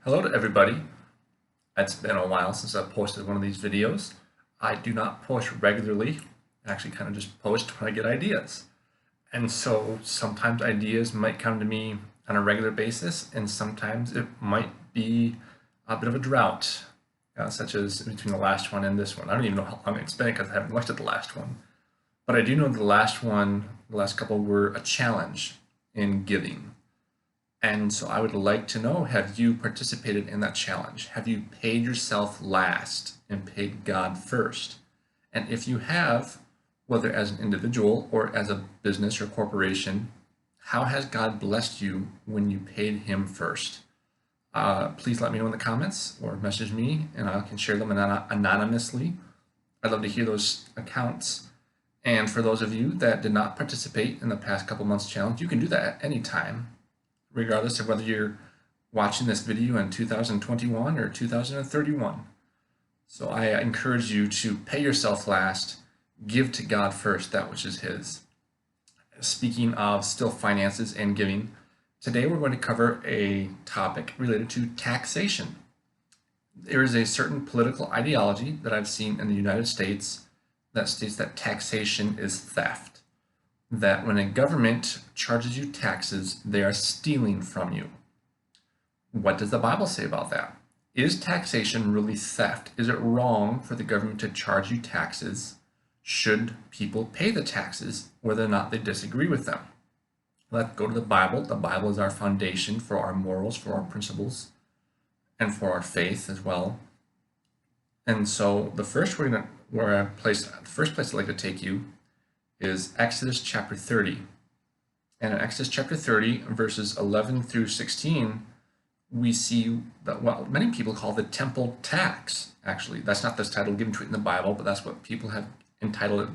Hello to everybody. It's been a while since I've posted one of these videos. I do not post regularly. I actually kind of just post when I get ideas. And so sometimes ideas might come to me on a regular basis, and sometimes it might be a bit of a drought, such as between the last one and this one. I don't even know how long it's been because I haven't looked at the last one. But I do know the last couple were a challenge in giving. And so I would like to know, have you participated in that challenge? Have you paid yourself last and paid God first? And if you have, whether as an individual or as a business or corporation, how has God blessed you when you paid him first? Please let me know in the comments or message me and I can share them anonymously. I'd love to hear those accounts. And for those of you that did not participate in the past couple months challenge, you can do that at any time, regardless of whether you're watching this video in 2021 or 2031. So I encourage you to pay yourself last, give to God first that which is his. Speaking of still finances and giving, today we're going to cover a topic related to taxation. There is a certain political ideology that I've seen in the United States that states that taxation is theft. That when a government charges you taxes, they are stealing from you. What does the Bible say about that? Is taxation really theft? Is it wrong for the government to charge you taxes? Should people pay the taxes, whether or not they disagree with them? Let's go to the Bible. The Bible is our foundation for our morals, for our principles, and for our faith as well. And so the first place I'd like to take you is Exodus chapter 30. And in Exodus chapter 30, verses 11 through 16, we see that what many people call the temple tax. Actually, that's not the title given to it in the Bible, but that's what people have entitled it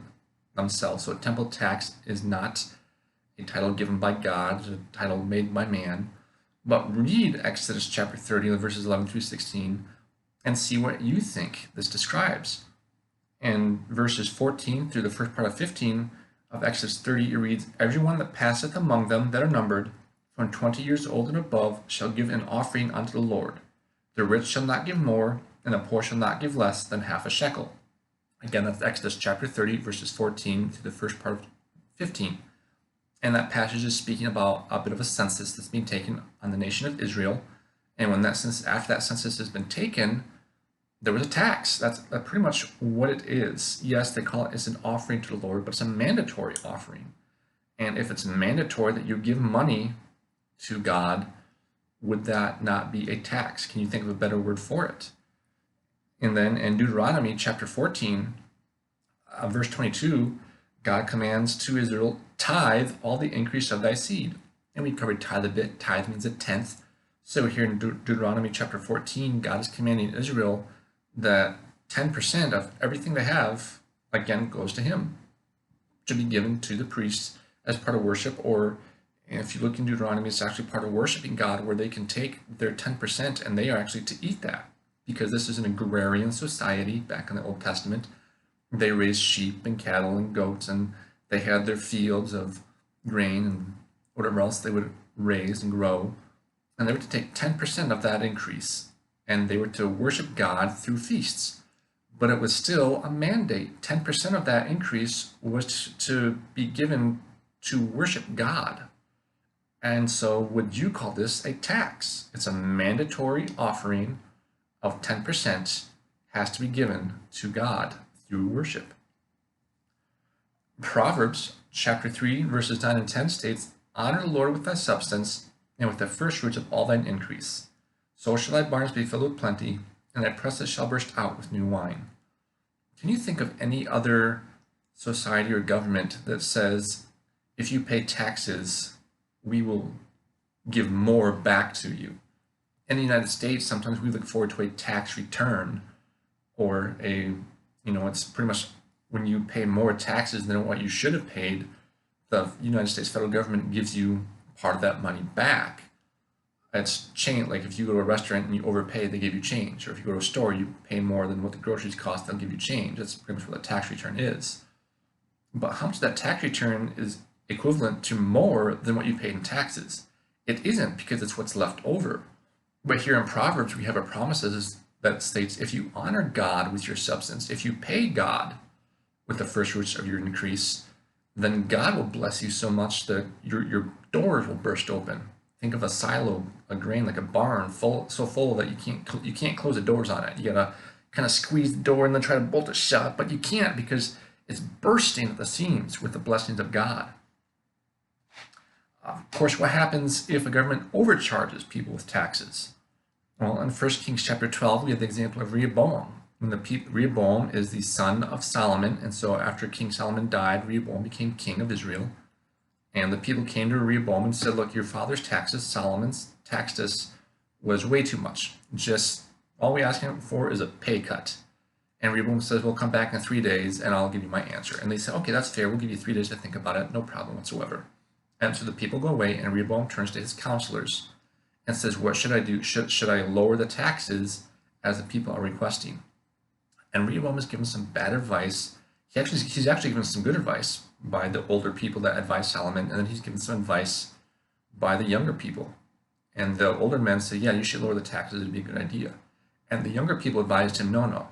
themselves. So a temple tax is not a title given by God, it's a title made by man. But read Exodus chapter 30, verses 11 through 16, and see what you think this describes. In verses 14 through the first part of 15 of Exodus 30, it reads, "Everyone that passeth among them that are numbered, from 20 years old and above, shall give an offering unto the Lord. The rich shall not give more, and the poor shall not give less than half a shekel." Again, that's Exodus chapter 30, verses 14 through the first part of 15. And that passage is speaking about a bit of a census that's being taken on the nation of Israel. And when after that census has been taken, there was a tax. That's pretty much what it is. Yes, they call it as an offering to the Lord, but it's a mandatory offering. And if it's mandatory that you give money to God, would that not be a tax? Can you think of a better word for it? And then in Deuteronomy chapter 14, verse 22, God commands to Israel, "Tithe all the increase of thy seed." And we covered tithe a bit. Tithe means a tenth. So here in Deuteronomy chapter 14, God is commanding Israel that 10% of everything they have, again, goes to him, to be given to the priests as part of worship. Or if you look in Deuteronomy, it's actually part of worshiping God, where they can take their 10% and they are actually to eat that, because this is an agrarian society back in the Old Testament. They raised sheep and cattle and goats, and they had their fields of grain and whatever else they would raise and grow, and they were to take 10% of that increase, and they were to worship God through feasts. But it was still a mandate. 10% of that increase was to be given to worship God. And so would you call this a tax? It's a mandatory offering of 10% has to be given to God through worship. Proverbs chapter 3, verses 9 and 10 states, "Honor the Lord with thy substance, and with the first fruits of all thine increase. So shall thy barns be filled with plenty, and thy presses shall burst out with new wine." Can you think of any other society or government that says, if you pay taxes, we will give more back to you? In the United States, sometimes we look forward to a tax return, or it's pretty much when you pay more taxes than what you should have paid, the United States federal government gives you part of that money back. It's change. Like if you go to a restaurant and you overpay, they give you change. Or if you go to a store, you pay more than what the groceries cost, they'll give you change. That's pretty much what a tax return is. But how much of that tax return is equivalent to more than what you paid in taxes? It isn't, because it's what's left over. But here in Proverbs, we have a promise that states, if you honor God with your substance, if you pay God with the first fruits of your increase, then God will bless you so much that your doors will burst open. Think of a silo, a grain, like a barn, so full that you can't close the doors on it. You gotta kind of squeeze the door and then try to bolt it shut, but you can't because it's bursting at the seams with the blessings of God. Of course, what happens if a government overcharges people with taxes? Well, in 1 Kings chapter 12, we have the example of Rehoboam. Rehoboam is the son of Solomon, and so after King Solomon died, Rehoboam became king of Israel. And the people came to Rehoboam and said, look, your father's taxes, Solomon's taxed us, was way too much. Just all we ask him for is a pay cut. And Rehoboam says, well, come back in 3 days and I'll give you my answer. And they said, okay, that's fair. We'll give you 3 days to think about it. No problem whatsoever. And so the people go away, and Rehoboam turns to his counselors and says, what should I do? Should I lower the taxes as the people are requesting? And Rehoboam is given some bad advice. He's actually given some good advice by the older people that advised Solomon, and then he's given some advice by the younger people. And the older men say, yeah, you should lower the taxes. It'd be a good idea. And the younger people advised him, no,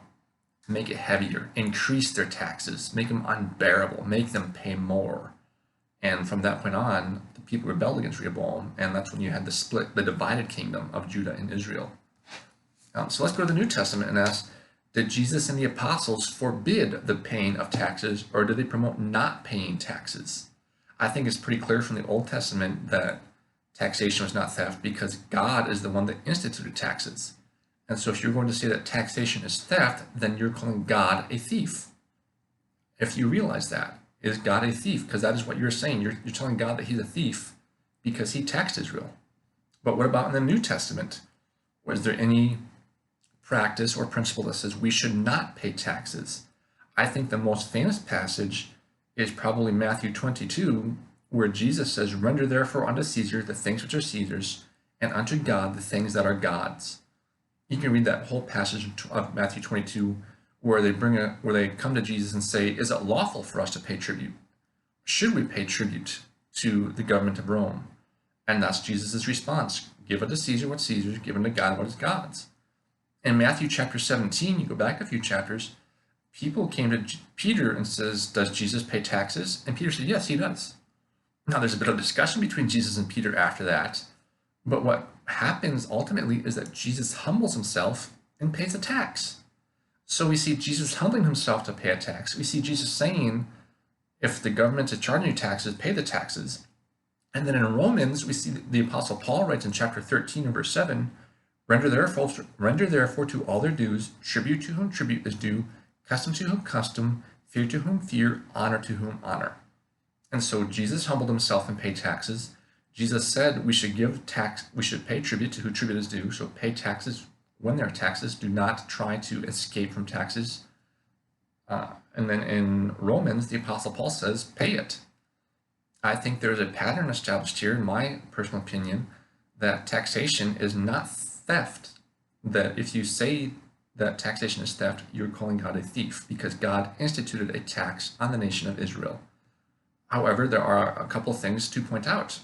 make it heavier, increase their taxes, make them unbearable, make them pay more. And from that point on, the people rebelled against Rehoboam, and that's when you had the divided kingdom of Judah and Israel. So let's go to the New Testament and ask, did Jesus and the apostles forbid the paying of taxes, or did they promote not paying taxes? I think it's pretty clear from the Old Testament that taxation was not theft because God is the one that instituted taxes. And so if you're going to say that taxation is theft, then you're calling God a thief. If you realize that, is God a thief? Because that is what you're saying. You're telling God that he's a thief because he taxed Israel. But what about in the New Testament? Was there any practice or principle that says we should not pay taxes? I think the most famous passage is probably Matthew 22, where Jesus says, render therefore unto Caesar the things which are Caesar's, and unto God the things that are God's. You can read that whole passage of Matthew 22 where they come to Jesus and say, is it lawful for us to pay tribute? Should we pay tribute to the government of Rome? And that's Jesus' response. Give unto Caesar what's Caesar's, give unto God what is God's. In Matthew chapter 17, you go back a few chapters, people came to Peter and says, does Jesus pay taxes? And Peter said, yes, he does. Now there's a bit of discussion between Jesus and Peter after that, but what happens ultimately is that Jesus humbles himself and pays a tax. So we see Jesus humbling himself to pay a tax. We see Jesus saying, if the government is charging you taxes, pay the taxes. And then in Romans, we see the Apostle Paul writes in chapter 13 and verse 7, render therefore to all their dues, tribute to whom tribute is due, custom to whom custom, fear to whom fear, honor to whom honor. And so Jesus humbled himself and paid taxes. Jesus said we should pay tribute to who tribute is due, so pay taxes when there are taxes. Do not try to escape from taxes. And then in Romans, the Apostle Paul says, pay it. I think there's a pattern established here, in my personal opinion, that taxation is not theft. That if you say that taxation is theft, you're calling God a thief because God instituted a tax on the nation of Israel. However, there are a couple of things to point out.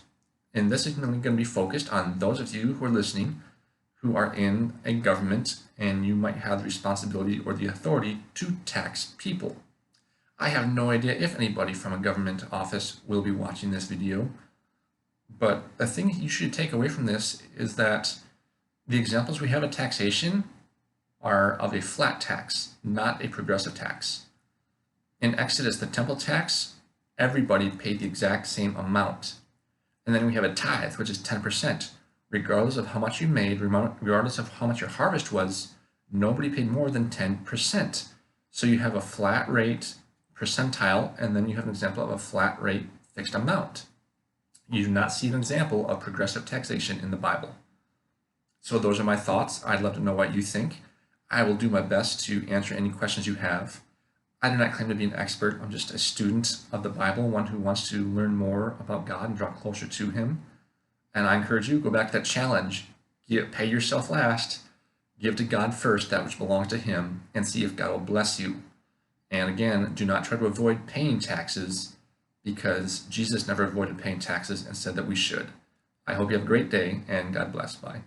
And this is going to be focused on those of you who are listening who are in a government and you might have the responsibility or the authority to tax people. I have no idea if anybody from a government office will be watching this video, but the thing you should take away from this is that the examples we have of taxation are of a flat tax, not a progressive tax. In Exodus, the temple tax, everybody paid the exact same amount. And then we have a tithe, which is 10%. Regardless of how much you made, regardless of how much your harvest was, nobody paid more than 10%. So you have a flat rate percentile, and then you have an example of a flat rate fixed amount. You do not see an example of progressive taxation in the Bible. So those are my thoughts. I'd love to know what you think. I will do my best to answer any questions you have. I do not claim to be an expert. I'm just a student of the Bible, one who wants to learn more about God and draw closer to him. And I encourage you, go back to that challenge. Pay yourself last. Give to God first that which belongs to him and see if God will bless you. And again, do not try to avoid paying taxes because Jesus never avoided paying taxes and said that we should. I hope you have a great day and God bless. Bye.